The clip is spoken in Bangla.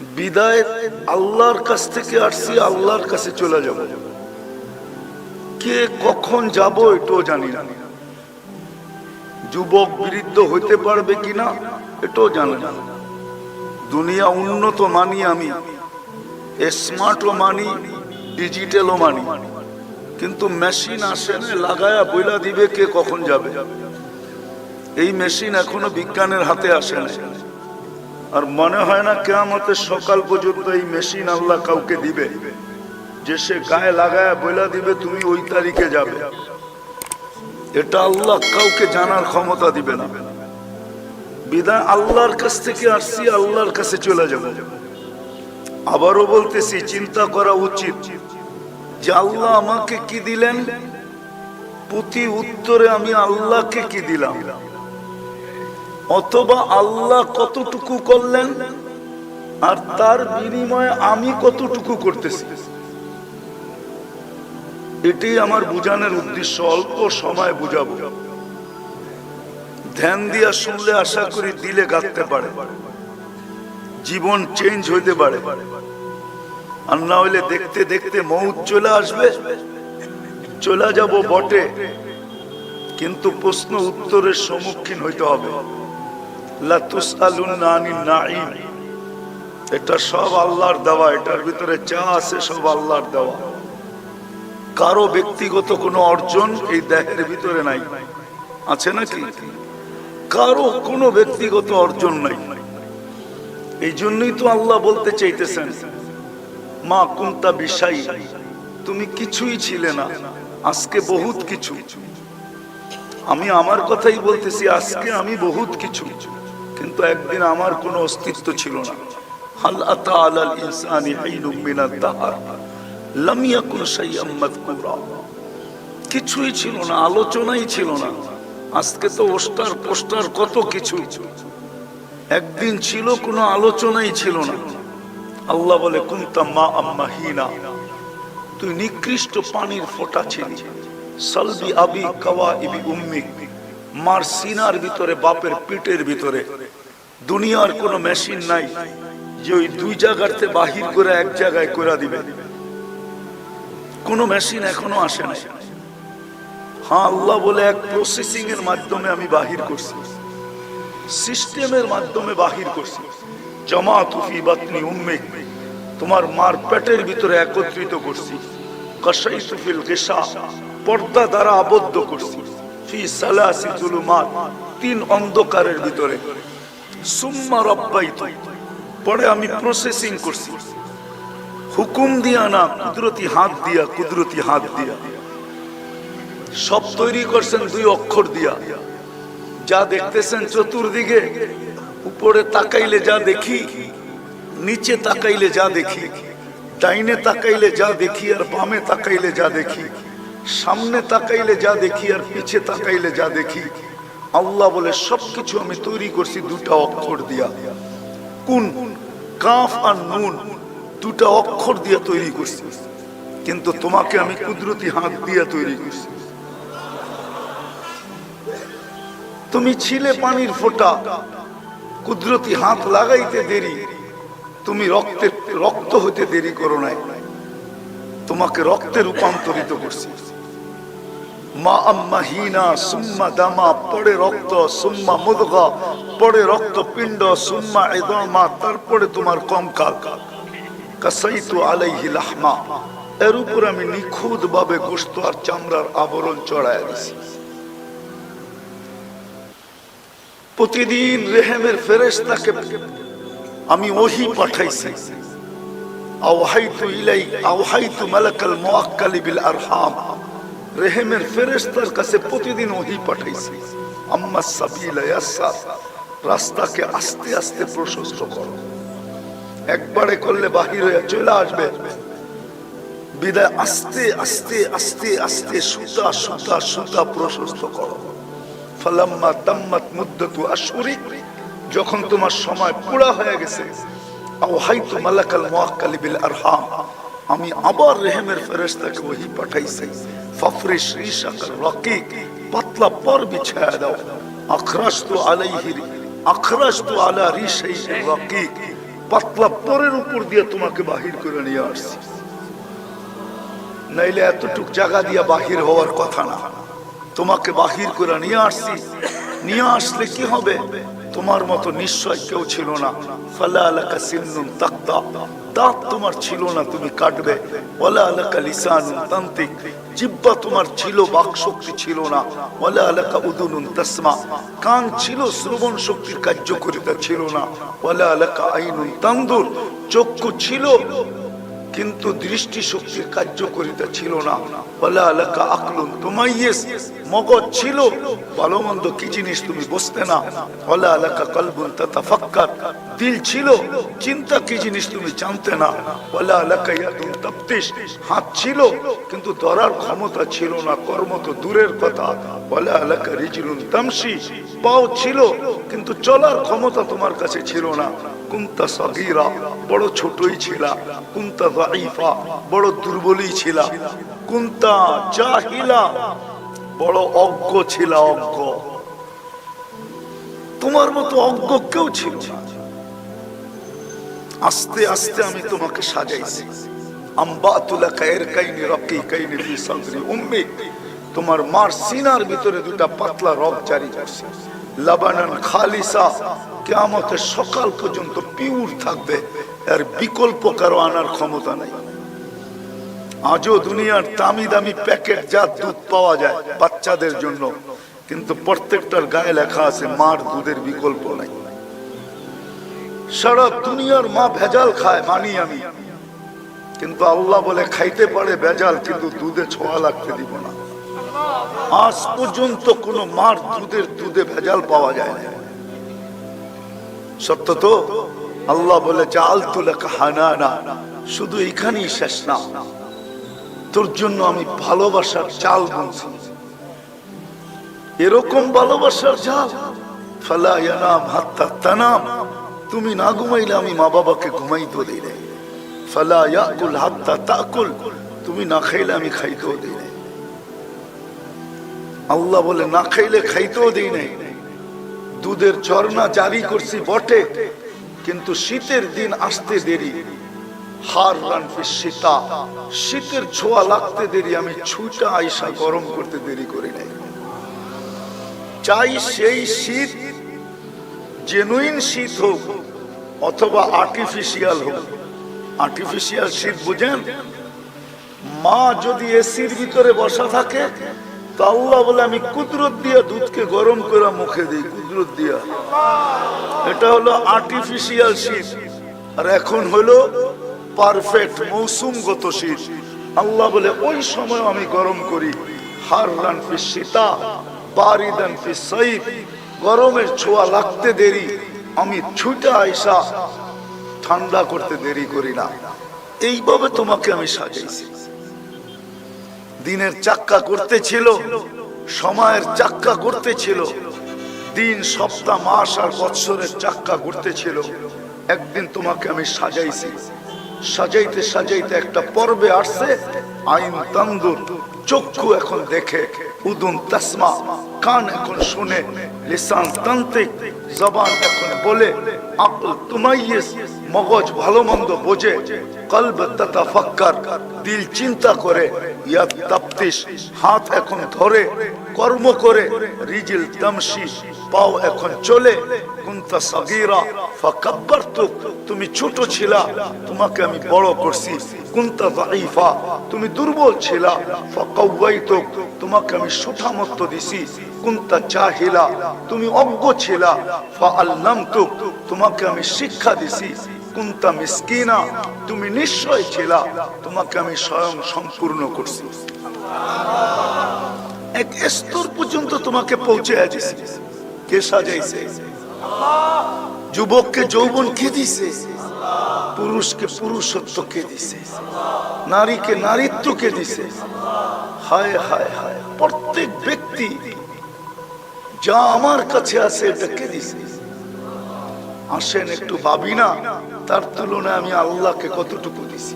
বিদায় আল্লাহর কাছ থেকে আসছি, আল্লাহর কাছে চলে যাব। কে কখন যাব এটাও জানি না। যুবক বৃদ্ধ হইতে পারবে কিনা এটাও জানি না। দুনিয়া উন্নত মানি, আমি স্মার্টও মানি, ডিজিটালও মানি, কিন্তু মেশিন আসে না লাগায়া বইলা দিবে কে কখন যাবে। এই মেশিন এখনো বিজ্ঞানের হাতে আসে না। আর মনে হয় না কিয়ামতের সকাল পর্যন্ত এই মেশিন আল্লাহ কাউকে দিবে যে সে গায়ে লাগায়া বইলা দিবে তুমি ওই তারিখে যাবে। এটা আল্লাহ কাউকে জানার ক্ষমতা দিবে না। বিদায় আল্লাহর কাছ থেকে আসছি, আল্লাহর কাছে চলে যাব। আবারও বলতেছি, চিন্তা করা উচিত যে আল্লাহ আমাকে কি দিলেন, প্রতি উত্তরে আমি আল্লাহকে কি দিলাম, অথবা আল্লাহ কতটুকু করলেন আর তার বিনিময়ে আমি কতটুকু করতেছি। এটাই আমার বুঝানোর উদ্দেশ্য। অল্প সময় বুঝাবো, ধ্যান দিয়া শুনলে আশা করি দিলে গাঁথতে পারে, জীবন চেঞ্জ হইতে পারে। আর না হইলে দেখতে দেখতে মউত চলে আসবে, চলে যাব বটে, কিন্তু প্রশ্ন উত্তরের সম্মুখীন হইতে হবে। লা তুসআলুনা আনিন নাঈম, এটা সব আল্লাহর দেওয়া, এটার ভিতরে যা আছে সব আল্লাহর দেওয়া। কারো ব্যক্তিগত কোনো অর্জন এই দেহের ভিতরে নাই, আছে নাকি? কারো কোনো ব্যক্তিগত অর্জন নাই। এই জন্যই তো আল্লাহ বলতে চাইতেছেন, মা কুনতা বিশাই, তুমি কিছুই ছিলে না, আজকে বহুত কিছু। আমি আমার কথাই বলতেছি, আজকে আমি বহুত কিছু, কিন্তু একদিন আমার কোনো অস্তিত্ব ছিল না। হাল আতা আলাল ইনসানি হিনুম মিনাদ দাহর লাম ইয়াকুন শাইআম মাযকুরা, কিছুই ছিল না, আলোচনাই ছিল না। আজকে তো পোস্টার পোস্টার কত কিছু, একদিন ছিল কোনো আলোচনাই ছিল না। আল্লাহ বলে কুনতা মা আম্মাহিনা, তুই নিকৃষ্ট পানির ফোঁটা ছিলি। সালবি আবি কাওয়াইবি উম্মি, মার সিনার ভিতরে, বাপের পিঠের ভিতরে। দুনিয়ার কোনো মেশিন নাই যে ওই দুই জায়গাতে বাহির করে এক জায়গায় করে দিবে, কোনো মেশিন এখনো আসে নাই। হ্যাঁ, আল্লাহ বলে এক প্রসেসিং এর মাধ্যমে আমি বাহির করছি, সিস্টেমের মাধ্যমে বাহির করছি। জামাতু ফি বাতনি উম্মিক, তোমার মার পেটের ভিতরে একত্রিত করছি। কাশাইতু ফিল গিশা, পর্দা দ্বারা আবদ্ধ করছি। ফি সালাসি যুলুমাত, তিন অন্ধকারের ভিতরে। সুম্মা রাব্বাইতু, পরে আমি প্রসেসিং করছি, হুকুম দিয়া না, কুদরতি হাত দিয়া, কুদরতি হাত দিয়া। সব তৈরি করছেন দুই অক্ষর দিয়া। যা দেখতেছেন চতুর্দিকে, উপরে তাকাইলে যা দেখি, নিচে তাকাইলে যা দেখি, ডাইনে তাকাইলে যা দেখি আর বামে তাকাইলে যা দেখি, সামনে তাকাইলে যা দেখি আর পিছে তাকাইলে যা দেখি, আল্লাহ বলে সবকিছু আমি তৈরি করছি দুটা অক্ষর দিয়া। কুন, কাফ আর নুন, দুটা অক্ষর দিয়া তৈরি করছি। কিন্তু তোমাকে আমি কুদরতি হাত দিয়া তৈরি করছি। তুমি ছিলে পানির ফোঁটা, কুদরতি হাত লাগাইতে দেরি, তুমি রক্ত হতে দেরি করো নাই, তোমাকে রক্তে রূপান্তরিত করছি। মা আম্মাহিনা সুম্মা দামা, পড়ে রক্ত, সুম্মা মুদগা, পড়ে রক্ত পিণ্ড, সুম্মা ইদামা, তারপরে তোমার কঙ্কাল। কাসাইতু আলাইহি লাহমা, এর উপর আমি নিখুঁত ভাবে গোশত আর চামড়ার আবরণ চড়ায় দিছি। প্রতিদিন রেহেমের ফেরেশতাকে আমি ওহী পাঠাইছি। আওহাইতু ইলাইক আওহাইতু মালাকাল মুআক্কালি বিল আরহাম, রেহেমের ফেরেশতার কাছে প্রতিদিন ওহী পাঠাইছি। আম্মা সাবিলা ইয়াসসার, রাস্তাকে আস্তে আস্তে প্রশস্ত করো। একবারে করলে বাহির হয়ে চলে আসবে, বিদায় আস্তে আস্তে আস্তে আস্তে সুতা সুতা সুতা প্রশস্ত করো। ফালাম্মা তাম্মাত মুদ্দাতু আশহুরি, যখন তোমার সময় পুরা হয়ে গেছে, আওহাইতু মালাকাল মুআক্কালি বিল আরহাম, আমি আবার রেহেমের ফেরেশতাকে ওহী পাঠাইছি। ফাফরিশ রিশাকার রাকিক, পাতলা পর বিছায়া দাও। আখরাজতু আলাইহি, আখরাজতু আলা রিশাইহি রাকিক, পাতলা পরের উপর দিয়ে তোমাকে বাহির করে নিয়ে আসছি, নাইলে এতটুক জায়গা দিয়া বাহির হওয়ার কথা না। তোমাকে বাহির করে নিয়ে আসছি, নিয়ে আসলে কি হবে? তোমার মতো নিশ্চয় কেউ ছিল না। ফালা আলাকা সিন্নুন তাকতা, দাঁত তোমার ছিল না, তুমি কাটবে। ওয়ালা আলাকা লিসানুন তান্তিক, জিহ্বা তোমার ছিল, বাক শক্তি ছিল না। ওয়ালা আলাকা উদুনুন তাসমা, কান ছিল, শ্রবণ শক্তির কার্যকারিতা ছিল না। ওয়ালা আলাকা আইনুন তানদুর, চক্ষু ছিল কিন্তু দৃষ্টি শক্তির কার্যকারিতা ছিল না। ওয়ালা আলাকা আকলুন তুমাইয়িজ, মগজ ছিল, ভালো মন্দ কি জিনিস তুমি বুঝতে না। ওয়ালা আলাকা কলবুন তাতাফাক্কার, দিল ছিল, চিন্তা কি জিনিস তুমি জানতে না। ওয়ালা আলাকা ইয়াদুন তাফতিশ, হাত ছিল কিন্তু ধরার ক্ষমতা ছিল না, কর্ম তো দূরের কথা। ওয়ালা আলাকা রিজলুন তামশি, পাও ছিল কিন্তু চলার ক্ষমতা তোমার কাছে ছিল না। কুনতা সাগীরা, বড় ছোটই ছিলা। কুনতা যায়ীফা, বড় দুর্বলই ছিলা। কুনতা জাহিলা, বড় অজ্ঞ ছিলা, অজ্ঞ। তোমার মতো অজ্ঞ কেউ ছিল না। আস্তে আস্তে আমি তোমাকে সাজাইছি। আম্বাতুলাকা ইরকাইনি রাকিকাইনি ফি সাদরি উম্মি, তোমার মার সিনার ভিতরে দুটা পাতলা রগ জারি করছি। লাবানান খালিসা, কিয়ামতের সকাল পর্যন্ত পিওর থাকবে, এর বিকল্প কারো আনার ক্ষমতা নাই। আজও দুনিয়ার দামি দামি প্যাকেট জাত দুধ পাওয়া যায় বাচ্চাদের জন্য, কিন্তু প্রত্যেকটার গায়ে লেখা আছে মার দুধের বিকল্প নাই। সারা দুনিয়ার মা ভেজাল খায়, মানি আমি, কিন্তু আল্লাহ বলে খাইতে পারে ভেজাল, কিন্তু দুধে ছোঁয়া লাগতে দিব না। আজ পর্যন্ত কোন মার দুধে ভেজাল পাওয়া যায় না। সত্য তো? আল্লাহ বলে জাআলতু লাকা হানানা, শুধু এখানেই শেষ না, তোর জন্য আমি ভালোবাসার চাল বুনছি। এরকম ভালোবাসার জাল, ফালা ইয়ানাম হাত্তা তানাম, তুমি না ঘুমাইলে আমি মা বাবাকে ঘুমাইতে দেই না। ফালা ইয়াকুল হাত্তা তাকুল, তুমি না খাইলে আমি খাইতেও দেই না। আল্লাহ বলে না খাইলে খাইতেও দেই নাই। দুধের ঝর্ণা জারি করছি বটে, কিন্তু শীতের দিন আসতে দেরি। হাররান ফিস শীতা, শীতের ছোঁয়া লাগতে দেরি, আমি ছুটা আইসা গরম করতে দেরি করি নাই। চাই সেই শীত জেনুইন শীত হোক অথবা আর্টিফিশিয়াল হোক। আর্টিফিশিয়াল শীত বুঝেন? মা যদি এসির ভিতরে বসা থাকে, তো আল্লাহ বলে আমি কুদরত দিয়া দুধকে গরম করে মুখে দিই, কুদরত দিয়া। এটা হলো আর্টিফিশিয়াল শীত। আর এখন হলো পারফেক্ট মৌসুমগত শীত। আল্লাহ বলে ওই সময় আমি গরম করি। হাররান ফিস শীতা বারিদান ফিস সাইফ, গরমের ছোঁয়া লাগতে দেরি, আমি ছুটে আইসা ঠান্ডা করতে দেরি করি না। এইভাবে তোমাকে আমি সাজাইছি। দিনের চাক্কা করতে ছিল, সময়ের চাক্কা করতে ছিল, দিন সপ্তাহ মাস আর বৎসরের চাক্কা করতে ছিল। একদিন তোমাকে আমি সাজাইছি। সাজাইতে সাজাইতে একটা পর্বে আসছে, আইন তানদুর, চক্ষু এখন দেখে, উদুন তাসমা, কান এখন শুনে, লিসান তান্তিক, জবান এখন বলে, আকল তুমাইয়িজ, মগজ ভালো মন্দ বোঝে, কলব তাতাফাক্কার, দিল চিন্তা করে, ইয়াদ তাফতিশ, হাত এখন ধরে, কর্ম করে, রিজিল তামশি, পাও এখন চলে। কুনতা সাগীরা ফাকাব্বারতুক, তুমি ছোট ছিলা, তোমাকে আমি বড় করছি। কুনতা যায়ীফা, তুমি দুর্বল ছিলা, ফাকাওয়াইতুক, তোমাকে আমি সুঠামত্ব দিছি। কুনতা জাহিলা, তুমি অজ্ঞ ছিলা, ফাআল্লামতুক, তোমাকে আমি শিক্ষা দিছি। কুনতা মিসকিনা, তুমি নিশ্চয় ছিলা, তোমাকে আমি স্বয়ং সম্পূর্ণ করছি। এক স্তর পর্যন্ত তোমাকে পৌঁছে দিছি। কে সাজাইছে? যুবককে যৌবন কে দিছে? পুরুষকে পুরুষত্ব কে দিছে? নারীকে নারীত্ব কে দিছে? হায় হায় হায়, প্রত্যেক ব্যক্তি যা আমার কাছে আছে এটা কে দিছে? আসেন একটু ভাবি না, তার তুলনায় আমি আল্লাহকে কতটুকু দিছি।